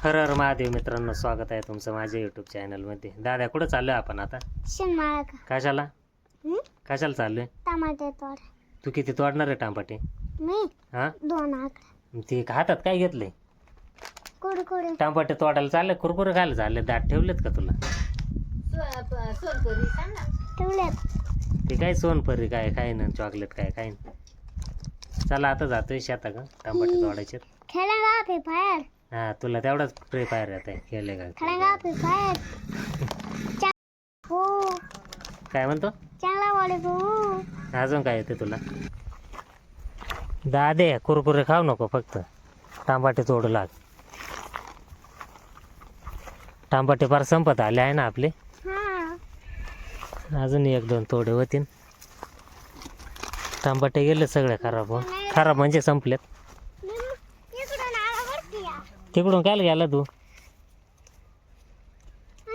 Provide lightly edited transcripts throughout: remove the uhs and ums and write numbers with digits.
हर हर महादेव मित्रांनो, स्वागत आहे तुमचं माझ्या यूट्यूब चॅनलमध्ये. दादा कुठं चाललोय आपण आता? कशाला कशाला चाललोय? टमाटे तोड. तू किती तोडणार आहे टमाटे? मी हा 2 आकडे. ते हातात काय घेतलंय? कुरकुरे. टमाटे तोडायला चालले, कुरकुरे खायला चालले. दात ठेवलेत का तुला? ठेवलेत. ते काय सोनपरी काय काय ना चॉकलेट काय काय. चला आता जातोय शेता का टमाटे तोडायचे. खेळेगा फ्री फायर. हा तुला तेवढाच फ्री फायर येत आहे. केले का? खेळेगा फ्री फायर. हो. काय म्हणतो? चांगला वाले भाऊ. अजून काय येते तुला? दादे कुरकुरे खाऊ नको, फक्त टमाटे तोडू लाग. टमाटे फार संपत आले आहे ना आपले. हा. अजून 1-2 तोडे होतील. टमाटे गेले सगळे खराब होऊन. खराब म्हणजे संपलेत. इकडून आला वरती या. तिकडून काय गेला तू?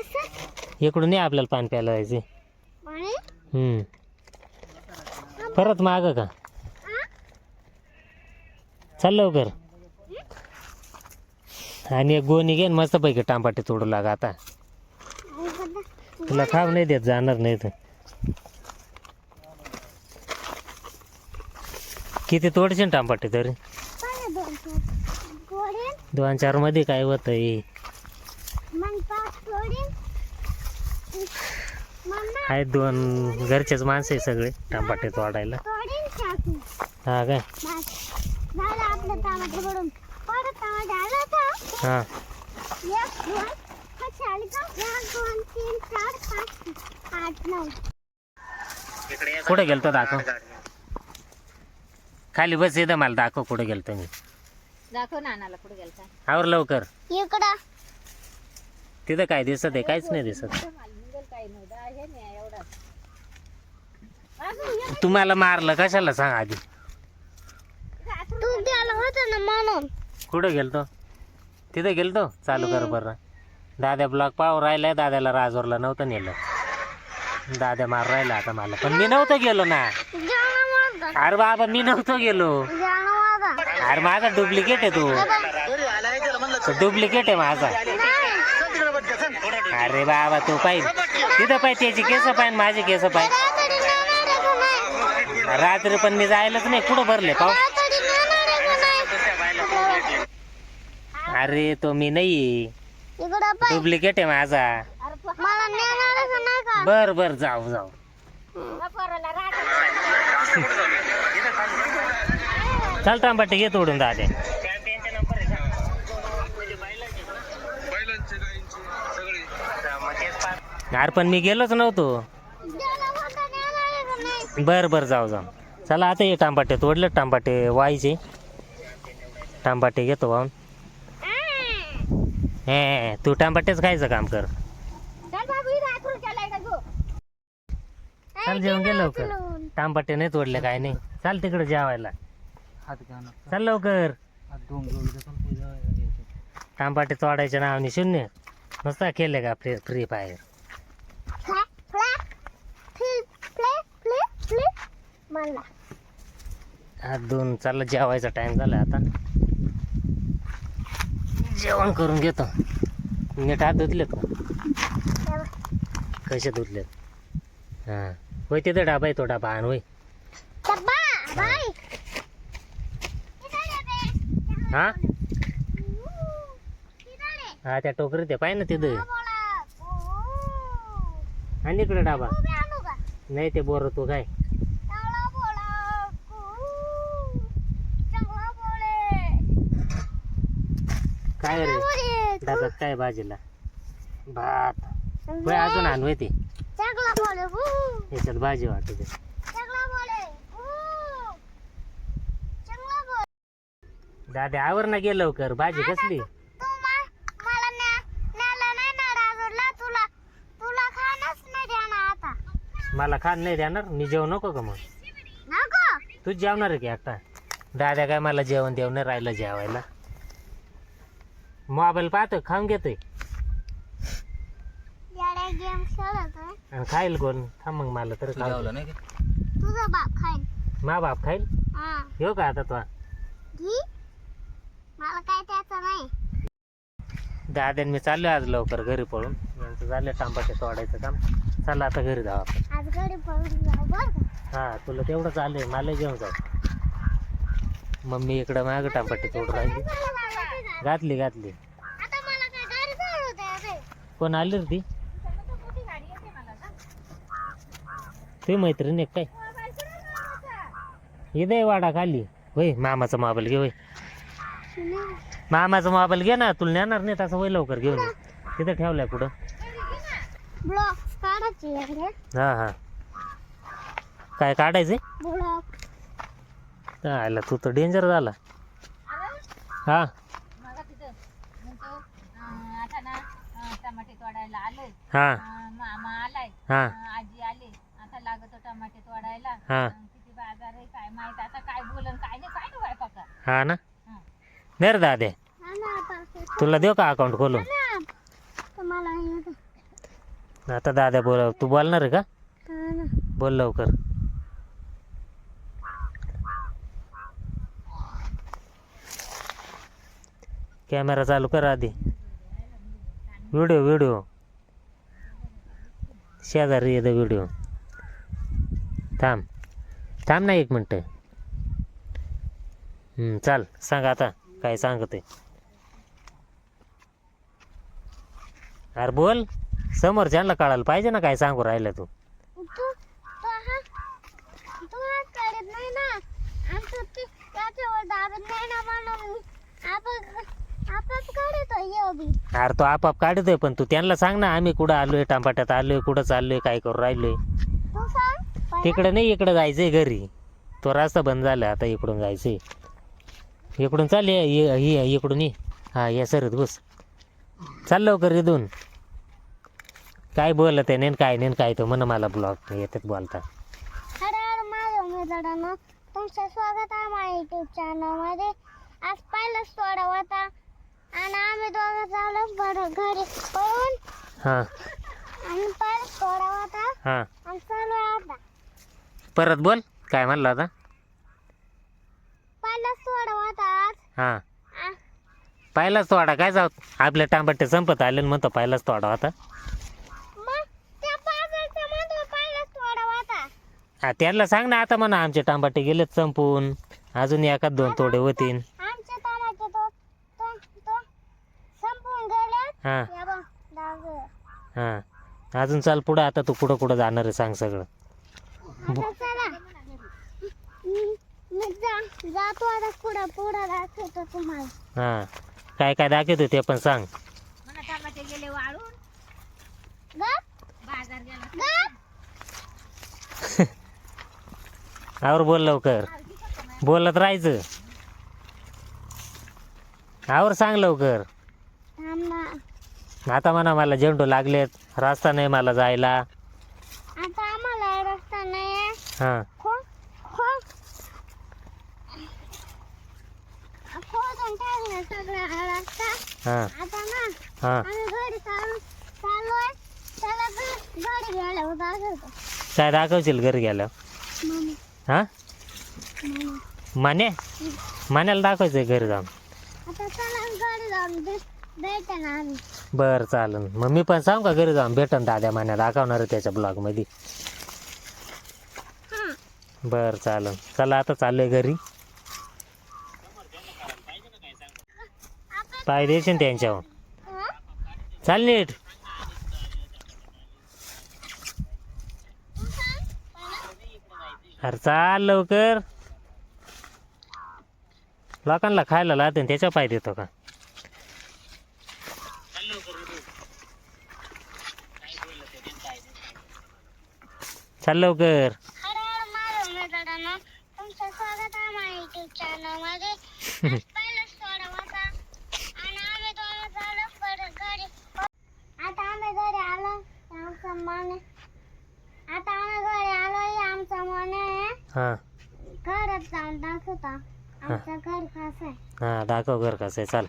असं इकडून नाही आपल्याला पाणी प्यायला जायचे. पाणी. परत माग का? चल लवकर. आणि एक गोणी घेऊन मस्तपैकी टमाटे तोडू लागा आता. तुला खाव नाही देत जाणार नाही तर. किती तोडशील टमाटे तरी? 2-4 मध्ये काय होत आहे? आहेत 2 घरचेच माणसं आहे सगळे टमाटे तोडायला. हा काय? हा कुठे गेलतो दाखव. खाली बस इथं, मला दाखव कुठे गेलतो मी. दाखव नानाला कुठे गेलता. आवर लवकर. इकडं तिथं काय दिसत आहे? काहीच नाही दिसत. तुम्हाला मारलं कशाला सांग आधी. तू गेला होता ना म्हणून. कुठं गेलतो? तिथं गेलतो. चालू कर बरं. दाद्या ब्लॉग पाव राहिलाय. दाद्याला राजवरला नव्हतं नेलं. दाद्या मार राहिला आता मला, पण मी नव्हतं गेलो ना. अरे बाबा मी नव्हतो गेलो. अरे माझा डुप्लिकेट आहे तू. डुप्लिकेट आहे माझा. अरे बाबा तू पाहिजे तिथं पाहिजे. त्याची केस पाहिजे, माझे केस पाहिजे. रात्री पण मी जायलाच नाही. कुठं भरले पाव? अरे तो मी नाही, डुप्लिकेट आहे माझा. बर बर जाऊ जाऊ. चल टमाटे घे तोडून दादे. अरे पण मी गेलोच नव्हतो. बर बर जाऊ जाऊ. चला आता हे टमाटे तोडले. टमाटे व्हायचे. टमाटे घेतो वाहून. हे तू टमाटेच खायचं काम कर. चल जेवण गेलं लवकर. टमाटे नाही तोडले काय नाही. चाल तिकडे जेवायला. चल लवकर. टमाटे तोडायच्या नावाने 0 नुसता केले का फ्री फायर. हात 2 चालला. जेवायचा टाइम झाला आता. जेवण करून घेतो. नीट हात धुतलेत का? कसे धुतलेत? हां होय. तिथं डाबा आहे. तो डाबा आण होय. हा हा त्या टोकरीत आहे पाय ना तिथं. आणि इकडे डाबा नाही. ते बोर तो काय काय रे डाब्यात काय भाजीला? भात होय. अजून आण होय. ते याच्यात भाजी वाटते. दादा आवर ना गेलं लवकर. भाजी कसली? मला खान नाही देणार. मी जेवण नको का मग? तूच जेवणार आहे की एकटा? दादा काय मला जेवण देऊ नाही राहिलं जेवायला. मोबाईल पाहतोय, खाऊन घेतोय. खाईल कोण? थांब मग मला तर तुझा बाप खाईल. मा बाप खाईल. येऊ का आता? तो मला काय त्याचं नाही. दाद्यान मी चाललो आज लवकर घरी पळून. यांचं झालं टांबाटे तोडायचं काम. चला आता घरी जाऊ आपण. आज घरी पळून जाऊ बरं का? हा तुला तेवढं चाललंय मला घेऊन जाऊ. मम्मी इकडं मागं टांबाटे तोड राहिली. घातली घातली. आता मला काय गाडी चालवता येते? कोण आली रे ती? मोठी गाडी येते मला आता. ते मैत्रीण एक काय इथे वाडा खाली होय. मामाचा मोबाईल घे होय. मामाचा मोबाईल घे ना. तुला नेणार नाही तसं होय. लवकर घेऊन ये. तिथं ठेवलाय कुठं? ब्लॉक काढायची आहे. हा हा काय काढायचंय? ब्लॉक आला तू तर डेंजर झाला. हा मग तिथं म्हणतो आता ना टमाटे तोडायला आलोय. हा मामा आलाय. हा आजी आली. आता लागतो टमाटे तोडायला. हा किती बाजार आहे काय माहित. आता काय बोलन काय नाही बाय पक्का. हा ना. हा. नाही रे दादे तुला देऊ का अकाउंट खोलून? तुम्हाला आता दादा बोल. तू बोलणार आहे का? बोल लवकर. कॅमेरा चालू कर आधी. व्हिडिओ शेजारी येतं व्हिडिओ. थांब ना 1 मिनटं. चाल सांग आता काय सांगते. अरे बोल. समोरच्यांना कळायला पाहिजे ना काय सांगू राहिलं तू. करत नाही ना. आमचं ते त्याच्यावर दाबत नाही ना म्हणून आपाप काढतो येऊ बी. अरे तो आपाप काढतोय पण तू त्यांना सांग ना आम्ही कुठं आलोय. टांबाट्यात आलोय. कुठं चाललोय. काय करू राहिलोय. तू सांग. तिकडे नाही इकडं जायचंय घरी. तो रस्ता बंद झाला आता. इकडून जायचंय. इकडून चाल इकडून ये. हा या सरत बस. चाल लवकर इथून. काय बोलत आहे नेन काय तो म्हण मला ब्लॉग येतात बोलता. हर माझ्या मित्रांनो तुमचं स्वागत आहे माझ्या युट्यूब चॅनलमध्ये. आज पहिलाच थोडा होता आणि आम्ही दोघं चालू घरी पळून. हां आणि पहिलाच थोडा होता हां आणि चालू आहे आता. परत बोल काय म्हणलं आता. पहिलाच थोडा होता आज. हां पहिलाच तोडा काय जाऊ. आपल्या टांबाटे संपत आले म्हणतो पहिलाच तोडा होता. मग त्या बाजारच्या मध्ये पहिलाच थोडा होता. हा त्यांना सांग ना आता म्हणा आमचे टांबाटे गेलेत संपून. अजून 1-2 तोडे होतीन. आमचे टमाटे तो संपून गेले. हां या बघ दाग. हां अजून चाल पुढं. आता तू कुठं जाणार आहे सांग सगळं. आता चला. मी जातो आता पुढं दाखवतो तुम्हाला. हां काय दाखवतो ते पण सांग. म्हणा टमाटे गेले वाळून. गप बाजार गेला. गप. आवर बोल लवकर. बोलत राहायचं. आवर सांग लवकर. थांब ना. आता म्हणा मला झेंडू लागलेत. रस्ता नाही मला जायला. आता आम्हाला रस्ता नाही आहे. हां खोदून टाकलं सगळं रस्ता. हां आता ना हां आम्ही घरी चाललोय. त्याला गाडी घ्यायला दाखवतो. काय दाखवशील घरी गेल्यावर? मम्मी हां मान्याला दाखवायचं घरी जाऊन. आता चला गाडी जाऊन भेटे ना आम्ही. बरं चालन. मग मी पण सांग का घरी जाऊन भेटन दाद्या मान्या दाखवणार आहे त्याच्या ब्लॉगमध्ये. बरं चालन. चला आता चाललोय घरी. पाय द्यायचे त्यांच्यावर. चाल नीट. अरे चाल लवकर. लोकांना खायला लावते त्याच्या पाय देतो का? चाल लवकर. तुमचं स्वागत आहे माझ्या युट्यूब चॅनलमध्ये. पहिलाच थोडा होता आणि आम्ही दोघं चालू परत घरी. आता आम्ही घरी आलो. आमचा मन आता आम्ही घरी आलोय. आमचा मन आहे हां घरात जाऊन दाखवता आमचं घर कसं आहे. हां दाखव घर कसं आहे. चाल.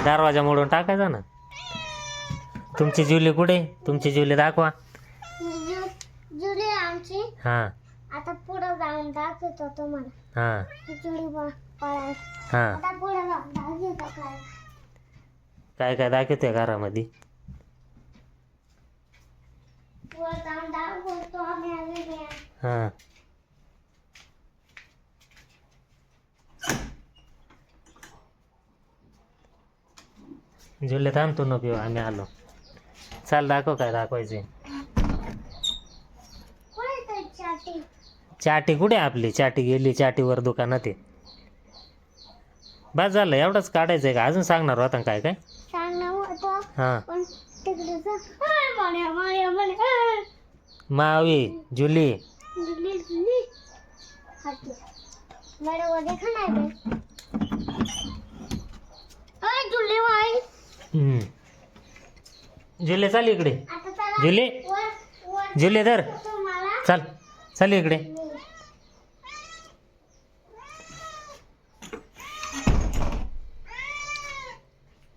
दरवाजा मोडून टाकायचा ना. तुमची जुली कुठे? तुमची जुली दाखवा. जुली आमची. हां आता पुढे जाऊन दाखवतो तुम्हाला हां खिचडी पळायला. हां आता पुढे जाऊन दाखवतो काय. काय काय दाखवते घरामध्ये? पुढे जाऊन दाखवतो आम्ही आलेले. हां जुले थांबतो न पिऊ आम्ही आलो. चाल दाखव काय दाखवायचे. कुठे ते चाटी? चाटी कुठे आपली? चाटी गेली चाटीवर दुकानात आहे. बस झालं एवढंच काढायचं आहे का? अजून सांगणार होता काय काय? सांगणं होतं हां पण तिकडे जा. माया माया माया. मावी जुली जुली जुली. हाती. बरोबर देखा नाही बे. ओय जुली बाई. जुले चाल इकडे. आता चला जुले वर जुले धर तुम्हाला चल चल इकडे.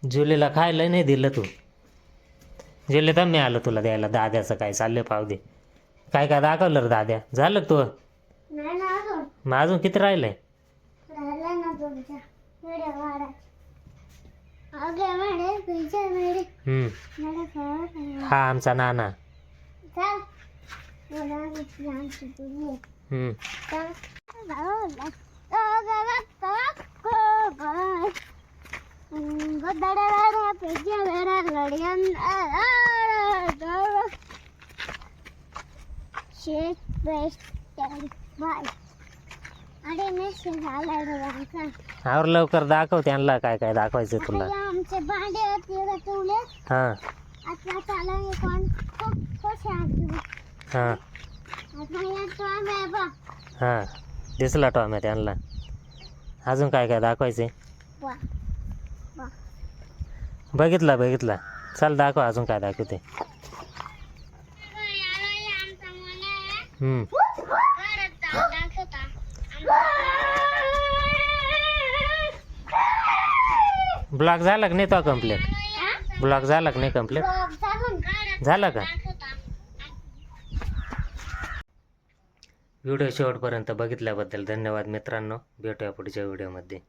जुलेला खायला नाही दिलं तू. जुले तर मी आलो तुला द्यायला. दाद्याचं काय चाललं पाहू दे. काय काय दाखवलं रे दाद्या? झालं का तू? नाही ना अजून मग अजून किती राहिलंय? राहिला ना तुमचा व्हिडिओ काढा. अगे मेरे पीछे मेरे मेरे घर. हा आमचा नाना. चल मला आमची तुझी चल गोदड़ा पीछे मेरा लड़ियन शेट बेस्ट बाय. अरे नशे झाला रे आमचा. आवर लवकर दाखव त्यांना काय काय दाखवायचं तुला. आता आमचे भांडे होते ठेवले. हां आता चालू आहे कोण कसे आजू. हां आता येतो आम्ही बा. हां दिसला टॉम्या त्यांना. अजून काय काय दाखवायचे? वा वा. बघितला बघितला. चल दाखव अजून काय दाखवते. ब्लॉक झाला का नाही तो कम्प्लीट? ब्लॉक झाला का नाही कम्प्लीट? झाला का? व्हिडिओ शेवटपर्यंत बघितल्याबद्दल धन्यवाद मित्रांनो. भेटूया पुढच्या व्हिडिओमध्ये.